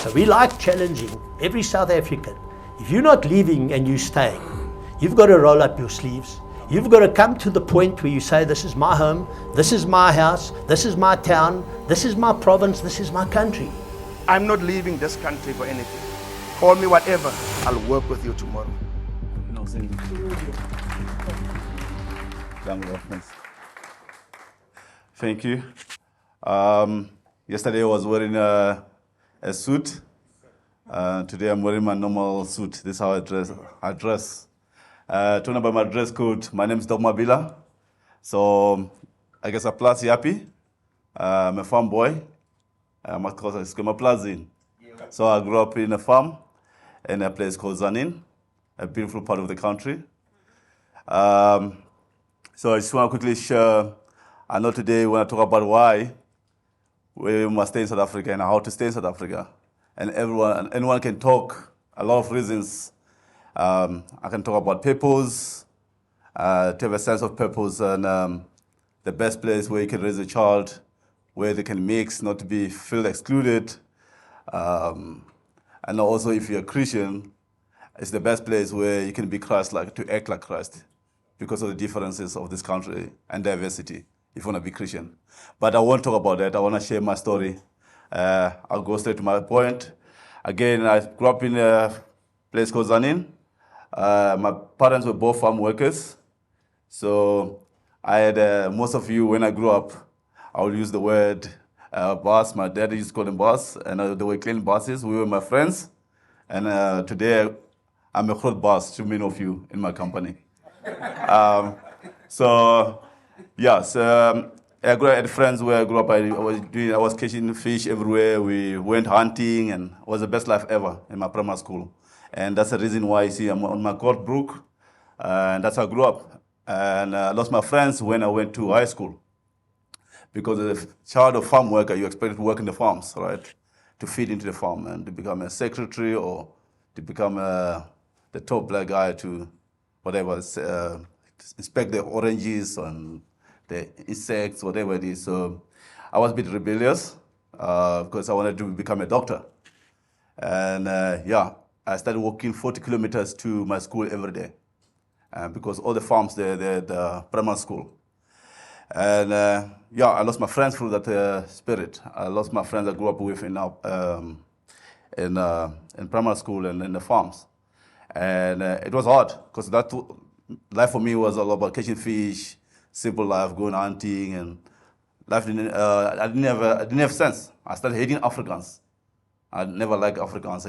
So we like challenging every South African. If you're not leaving and you're staying, you've got to roll up your sleeves. You've got to come to the point where you say, this is my home, this is my house, this is my town, this is my province, this is my country. I'm not leaving this country for anything. Call me whatever, I'll work with you tomorrow. No, thank you. Thank you. Yesterday I was wearing a suit. Today I'm wearing my normal suit. This is how I dress. Talking about my dress code, my name is Mabila. So I guess I'm plus happy. I'm a farm boy. I'm a plazin. So I grew up in a farm in a place called Zanin, a beautiful part of the country. So I just want to quickly share, I know today when I talk about why we must stay in South Africa and how to stay in South Africa. And anyone can talk a lot of reasons. I can talk about purpose, to have a sense of purpose and the best place where you can raise a child, where they can mix, not to be feel excluded. And also if you're a Christian, it's the best place where you can be Christ-like, to act like Christ, because of the differences of this country and diversity, if you want to be Christian. But I won't talk about that. I want to share my story. I'll go straight to my point. Again, I grew up in a place called Zanin. My parents were both farm workers. So I had, most of you, when I grew up, I would use the word boss. My dad used to call them boss, and they were clean bosses. We were my friends. And today, I'm a hot boss to many of you in my company. So I had friends where I grew up. I was catching fish everywhere. We went hunting, and it was the best life ever in my primary school. And that's the reason why you see I'm on my court brook, and that's how I grew up. And I lost my friends when I went to high school. Because as a child of farm worker, you expected to work in the farms, right? To feed into the farm and to become a secretary or to become the top black guy to whatever, inspect the oranges and the insects, whatever it is. So I was a bit rebellious because I wanted to become a doctor. And I started walking 40 kilometers to my school every day because all the farms, they're the primary school. And I lost my friends through that spirit. I lost my friends I grew up with in primary school and in the farms. And it was hard because that life for me was all about catching fish, simple life, going hunting, and life I didn't have sense. I started hating Africans. I never liked Africans.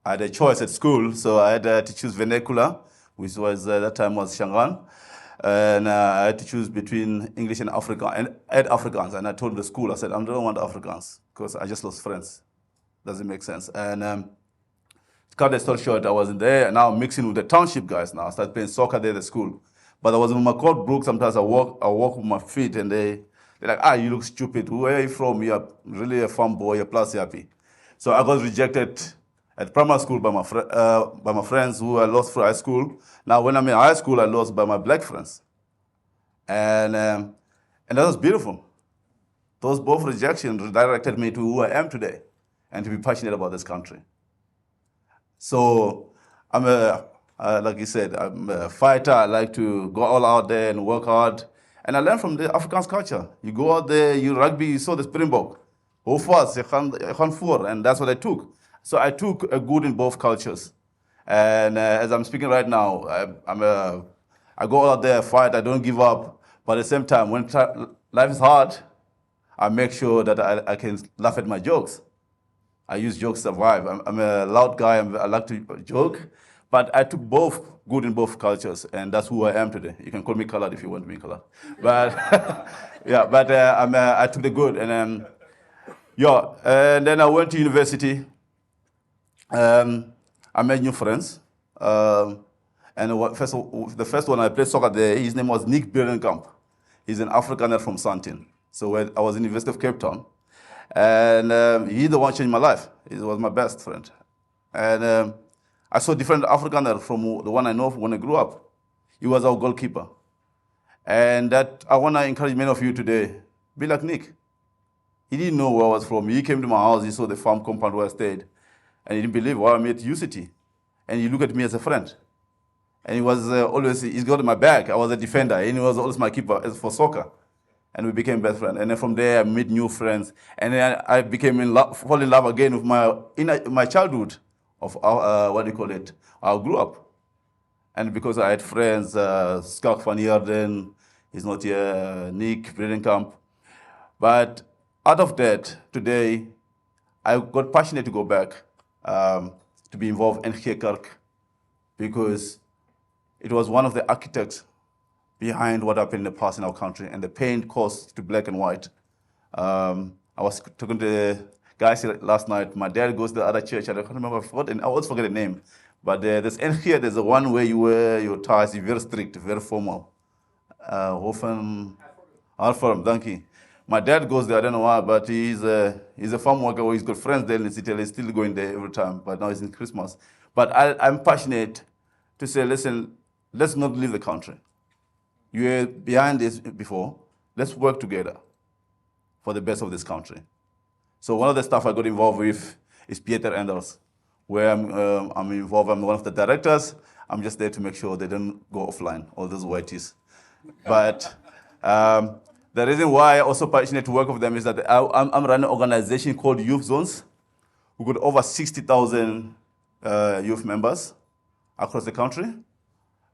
I had a choice at school, so I had to choose vernacular, which was at that time was Shangaan. And I had to choose between English and African, and I had Afrikaans. And I told the school, I said, I don't want Afrikaans because I just lost friends. Doesn't make sense. And to cut the story short, I was there, and now I'm mixing with the township guys now. I started playing soccer there at the school. But I was in my court brook. Sometimes I walk with my feet, and they're like, you look stupid. Where are you from? You're really a farm boy. You're plus happy. So I got rejected at primary school by my friends who I lost for high school. Now, when I'm in high school, I lost by my black friends. And that was beautiful. Those both rejections redirected me to who I am today and to be passionate about this country. So I'm like you said, I'm a fighter. I like to go all out there and work hard. And I learned from the Afrikaans culture. You go out there, you rugby, you saw the Springbok. How fast, you can for, and that's what I took. So I took a good in both cultures. And as I'm speaking right now, I go out there, fight, I don't give up. But at the same time, when life is hard, I make sure that I can laugh at my jokes. I use jokes to survive. I'm a loud guy, I like to joke. But I took both good in both cultures, and that's who I am today. You can call me colored if you want me colored. But I took the good. And then I went to university. I made new friends. And the first one I played soccer there, his name was Nick Berenkamp. He's an Afrikaner from Sandton. So I was in the University of Cape Town. And he's the one changed my life. He was my best friend. And I saw different Afrikaner from the one I know when I grew up. He was our goalkeeper. And that I want to encourage many of you today, be like Nick. He didn't know where I was from. He came to my house, he saw the farm compound where I stayed, and he didn't believe why I met UCT. And he looked at me as a friend. And he was he's got my back. I was a defender, and he was always my keeper for soccer. And we became best friends. And then from there, I made new friends. And then I became fall in love again with my childhood of I grew up. And because I had friends, Skalk van Heerden, he's not here, Nick Bredenkamp. But out of that, today, I got passionate to go back to be involved in Kerk, because it was one of the architects behind what happened in the past in our country and the pain caused to black and white. I was talking to the guys last night. My dad goes to the other church. I can't remember, I always forget the name. But there's the one where you wear your ties, you're very strict, very formal. Alfarm, thank you. My dad goes there, I don't know why, but he's a farm worker. He's got friends there in the city. He's still going there every time, but now it's in Christmas. But I'm passionate to say, listen, let's not leave the country. You were behind this before. Let's work together for the best of this country. So one of the stuff I got involved with is Betereinders, where I'm involved. I'm one of the directors. I'm just there to make sure they don't go offline, all those whiteys. But the reason why I'm also passionate to work with them is that I'm running an organization called Youthzones. We've got over 60,000 youth members across the country.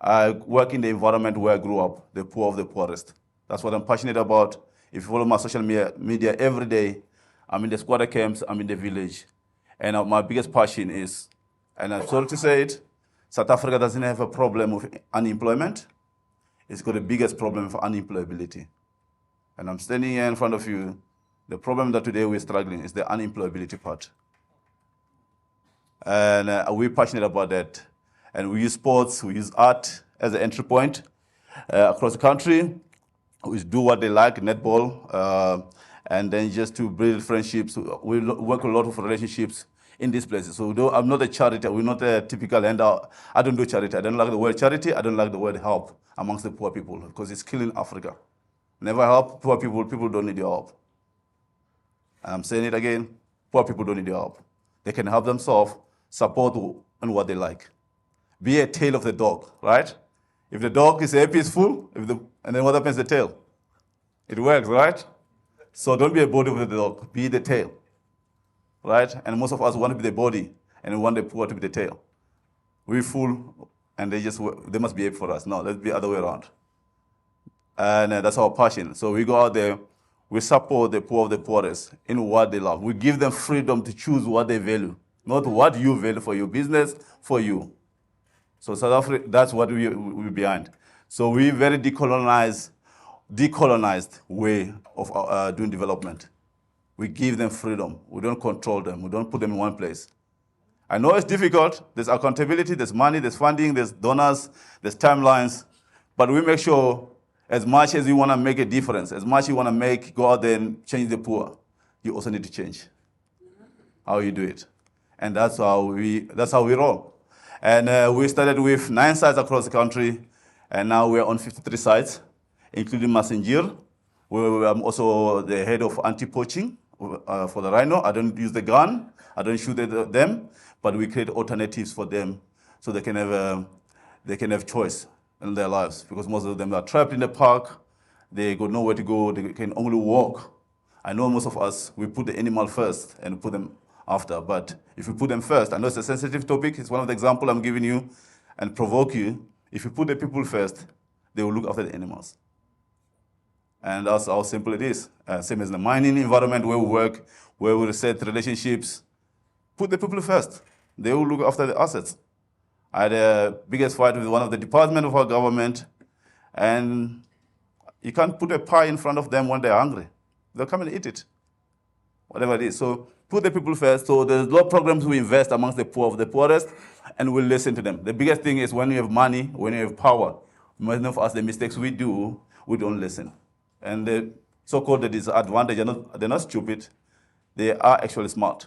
I work in the environment where I grew up, the poor of the poorest. That's what I'm passionate about. If you follow my social media every day, I'm in the squatter camps, I'm in the village. And my biggest passion is, and I'm sorry to say it, South Africa doesn't have a problem with unemployment. It's got the biggest problem for unemployability. And I'm standing here in front of you. The problem that today we're struggling is the unemployability part. And we're passionate about that. And we use sports, we use art as an entry point across the country. We do what they like, netball, and then just to build friendships. We work a lot of relationships in these places. So I'm not a charity, we're not a typical handout. I don't do charity. I don't like the word charity, I don't like the word help amongst the poor people, because it's killing Africa. Never help poor people, people don't need your help. I'm saying it again, poor people don't need your help. They can help themselves, support and what they like. Be a tail of the dog, right? If the dog is happy, it's full, and then what happens to the tail? It works, right? So don't be a body of the dog, be the tail, right? And most of us want to be the body, and we want the poor to be the tail. We're full, and they must be happy for us. No, let's be the other way around. And that's our passion. So we go out there, we support the poor of the poorest in what they love. We give them freedom to choose what they value, not what you value for your business, for you. So South Africa, that's what we're behind. So we're very decolonized way of doing development. We give them freedom. We don't control them. We don't put them in one place. I know it's difficult. There's accountability, there's money, there's funding, there's donors, there's timelines. But we make sure as much as you want to make a difference, as much as you want to go out there and change the poor, you also need to change how you do it. And that's how we roll. And we started with 9 sites across the country, and now we're on 53 sites, including Massengier, where I'm also the head of anti-poaching for the rhino. I don't use the gun, I don't shoot at them, but we create alternatives for them so they can have choice in their lives, because most of them are trapped in the park, they got nowhere to go, they can only walk. I know most of us, we put the animal first and put them after, but if you put them first, I know it's a sensitive topic, it's one of the examples I'm giving you and provoke you. If you put the people first, they will look after the animals. And that's how simple it is. Same as the mining environment where we work, where we reset relationships. Put the people first. They will look after the assets. I had the biggest fight with one of the departments of our government, and you can't put a pie in front of them when they're hungry. They'll come and eat it, whatever it is. So put the people first. So there's a lot of programs we invest amongst the poor of the poorest, and we'll listen to them. The biggest thing is when you have money, when you have power, most of us, the mistakes we do, we don't listen. And the so-called the disadvantage, they're not stupid, they are actually smart.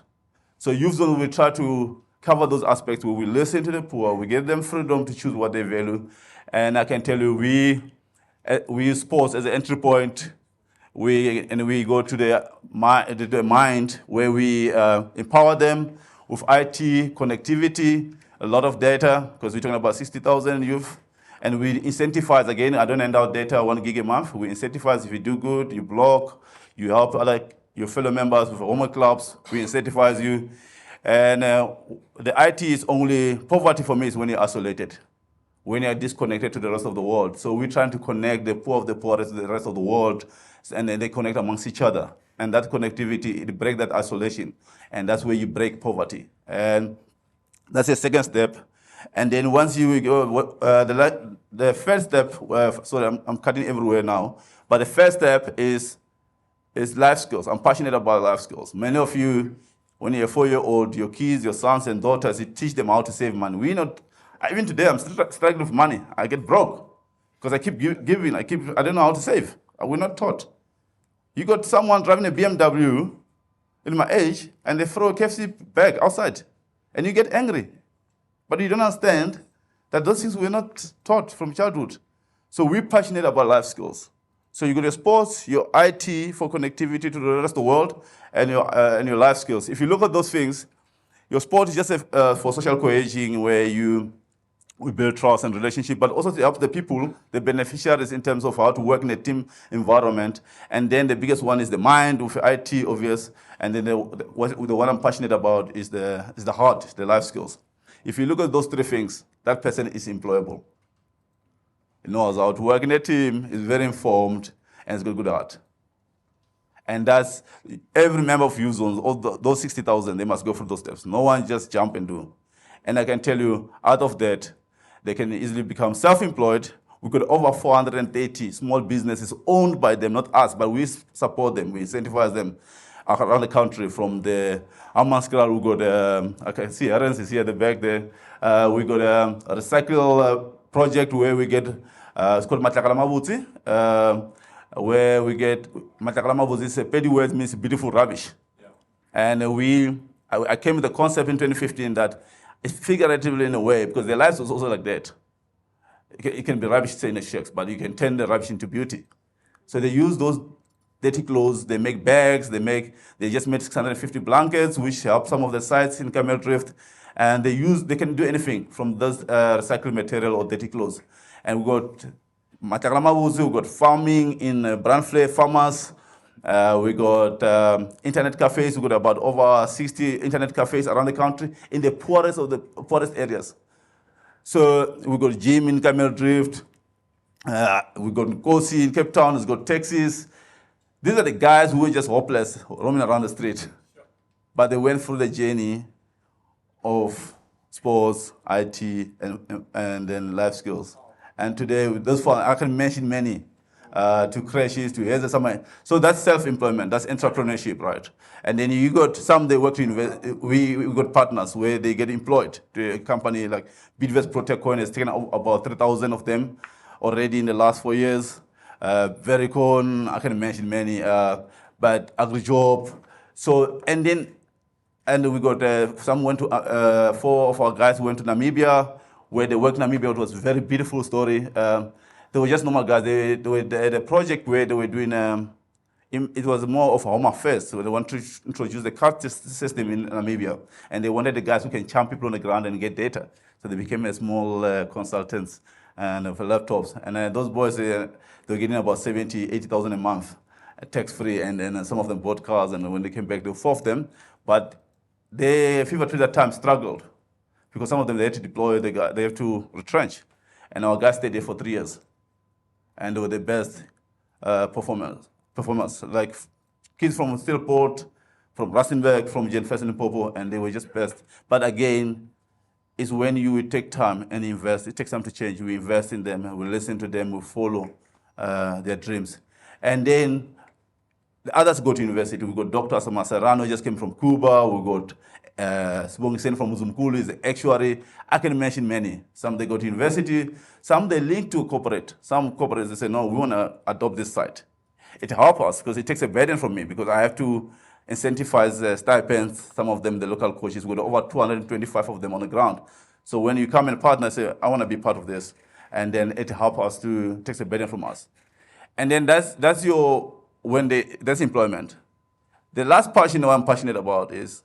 So Youthzones will try to cover those aspects where we listen to the poor, we give them freedom to choose what they value. And I can tell you, we use sports as an entry point. we go to the mind where we empower them with IT, connectivity, a lot of data, because we're talking about 60,000 youth. And we incentivize, again, I don't hand out data 1 gig a month. We incentivize if you do good, you blog, you help your fellow members with homework clubs, we incentivize you. And the IT is only, poverty for me is when you're isolated, when you're disconnected to the rest of the world. So we're trying to connect the poor of the poorest to the rest of the world, and then they connect amongst each other. And that connectivity, it breaks that isolation. And that's where you break poverty. And that's the second step. And then once you go, the first step, sorry, I'm cutting everywhere now, but the first step is life skills. I'm passionate about life skills. Many of you, when you're 4-year-old, your kids, your sons and daughters, you teach them how to save money. Even today, I'm still struggling with money. I get broke because I keep giving. I don't know how to save. We're not taught. You got someone driving a BMW in my age, and they throw a KFC bag outside, and you get angry. But you don't understand that those things were not taught from childhood. So we're passionate about life skills. So you got your sports, your IT for connectivity to the rest of the world, and your life skills. If you look at those things, your sport is just for social cohesion, where we build trust and relationship, but also to help the people, the beneficiaries, in terms of how to work in a team environment. And then the biggest one is the mind with IT, obvious. And then the one I'm passionate about is the heart, the life skills. If you look at those 3 things, that person is employable. He knows how to work in a team, is very informed, and has got good heart. And that's every member of Youthzones, all those 60,000, they must go through those steps. No one just jump and do. And I can tell you, out of that, they can easily become self-employed. We've got over 430 small businesses owned by them, not us, but we support them, we incentivize them around the country. From the Amaskral, we got, I can see Aaron's is here at the back there. We got a recycle project where we get, it's called Matlakalamabutsi, where we get, Matlakalamabutsi is a petty word, means beautiful rubbish. Yeah. And I came with the concept in 2015 that it's figuratively in a way, because their lives was also like that. It can be rubbish, say in the shacks, but you can turn the rubbish into beauty. So they use those dirty clothes, they make bags, they just made 650 blankets, which help some of the sites in Camel Drift. And they can do anything from those recycled material or dirty clothes. And we got Matlakalamabutsi, we got farming in Brandfleur farmers. We got internet cafes. We got about over 60 internet cafes around the country in the poorest of the poorest areas. So we got gym in Camel Drift. We got Nkosi in Cape Town. We got taxis. These are the guys who were just hopeless, roaming around the street. But they went through the journey of sports, IT, and then life skills. And today, those 4, I can mention many. To crashes, to here's somewhere. So that's self-employment, that's entrepreneurship, right? And then you got some, they work to we got partners where they get employed to a company like Bidvest Proteccoin has taken about 3,000 of them already in the last 4 years. Vericon, I can mention many, but AgriJob. So, and we got, some went to, 4 of our guys went to Namibia, where they worked in Namibia. It was a very beautiful story. They were just normal guys. They had a project where they were doing, it was more of a home affairs. So they wanted to introduce the card system in Namibia. And they wanted the guys who can champ people on the ground and get data. So they became a small consultants and for laptops. And those boys, they were getting about 70, 80,000 a month, tax-free. And then some of them bought cars. And when they came back, they were 4 of them. But they, FIFA at that time, struggled. Because some of them, they had to deploy, they have to retrench. And our guys stayed there for 3 years. And they were the best performers, like kids from Steelport, from Rustenburg, from Jefferson and Popo, and they were just best. But again, it's when you take time and invest. It takes time to change. We invest in them, we listen to them, we follow their dreams. And then the others go to university. We got Dr. Asama Serrano, just came from Cuba. We got Sibongi Sen from Muzumkulu, is the actuary. I can mention many. Some they go to university, some they link to corporate. Some corporates, they say, no, we want to adopt this site. It helps us because it takes a burden from me because I have to incentivize stipends. Some of them, the local coaches, with over 225 of them on the ground. So when you come and partner, say, I want to be part of this. And then it helps us to take a burden from us. And then that's your there's employment. The last passion I'm passionate about is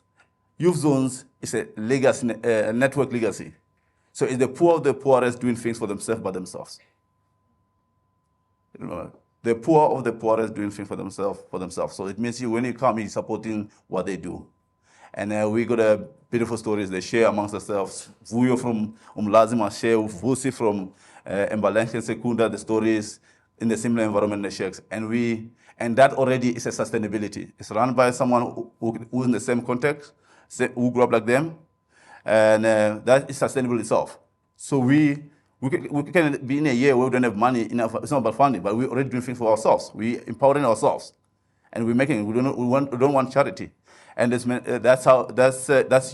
Youthzones is a legacy, a network legacy. So it's the poor of the poorest doing things for themselves by themselves. The poor of the poorest doing things for themselves. So it means when you come, you're supporting what they do. And we got a beautiful stories they share amongst themselves. Vuyo from Lazima share, Vusi from Mbalenke Sekunda, the stories in the similar environment they share. And that already is a sustainability. It's run by someone who's in the same context, who grew up like them, and that is sustainable itself. So we can be in a year where we don't have money enough. It's not about funding, but we're already doing things for ourselves. We're empowering ourselves, and we don't want charity, and that's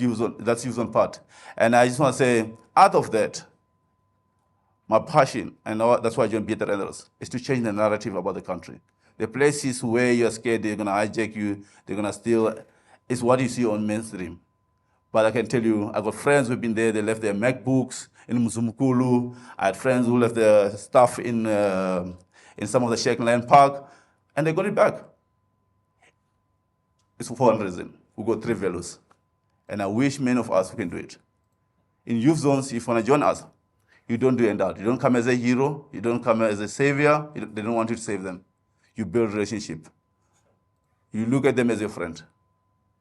Youthzone part. And I just want to say, out of that, my passion, and that's why I joined Betereinders, is to change the narrative about the country. The places where you're scared they're going to hijack you, they're going to steal, is what you see on mainstream. But I can tell you, I got friends who've been there, they left their MacBooks in Mzumkulu. I had friends who left their stuff in some of the Sheikh Land Park, and they got it back. It's for one reason. We got 3 values. And I wish many of us can do it. In Youthzones, if you want to join us, you don't do handout. You don't come as a hero. You don't come as a savior. They don't want you to save them. You build relationship. You look at them as a friend.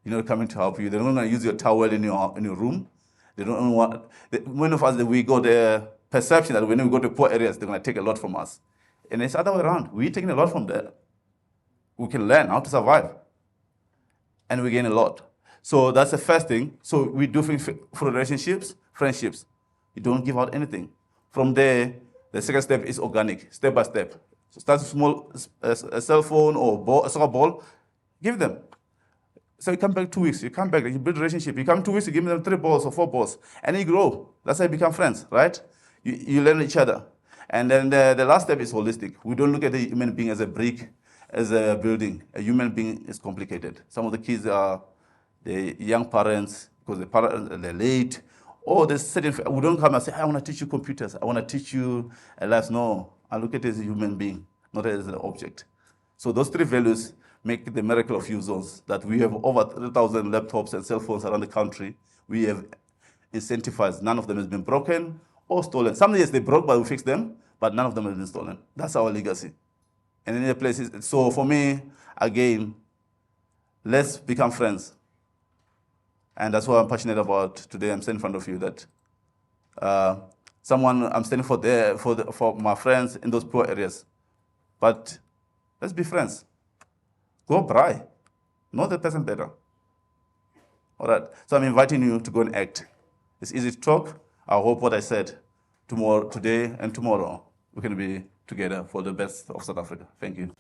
You're not coming to help you. They're not going to use your towel in your room. They don't want. Many of us, we got the perception that when we go to poor areas, they're going to take a lot from us. And it's the other way around. We're taking a lot from there. We can learn how to survive. And we gain a lot. So that's the first thing. So we do things for relationships, friendships. You don't give out anything. From there, the second step is organic, step by step. So start small, a cell phone or a soccer ball, give them. So you come back 2 weeks, you come back, you build a relationship. You come 2 weeks, you give them 3 balls or 4 balls, and you grow. That's how you become friends, right? You learn each other. And then the last step is holistic. We don't look at the human being as a brick, as a building. A human being is complicated. Some of the kids are the young parents, because they're late, or they we don't come and say, I want to teach you computers, I want to teach you life. No, I look at it as a human being, not as an object. So those 3 values make the miracle of Youthzones, that we have over 3,000 laptops and cell phones around the country. We have incentivized. None of them has been broken or stolen. Some years they broke, but we fixed them, but none of them have been stolen. That's our legacy. And in the places, so for me, again, let's become friends. And that's what I'm passionate about today. I'm standing in front of you, that I'm standing for my friends in those poor areas. But let's be friends. Go braai. Know the person better. All right. So I'm inviting you to go and act. It's easy to talk. I hope what I said today and tomorrow, we can be together for the best of South Africa. Thank you.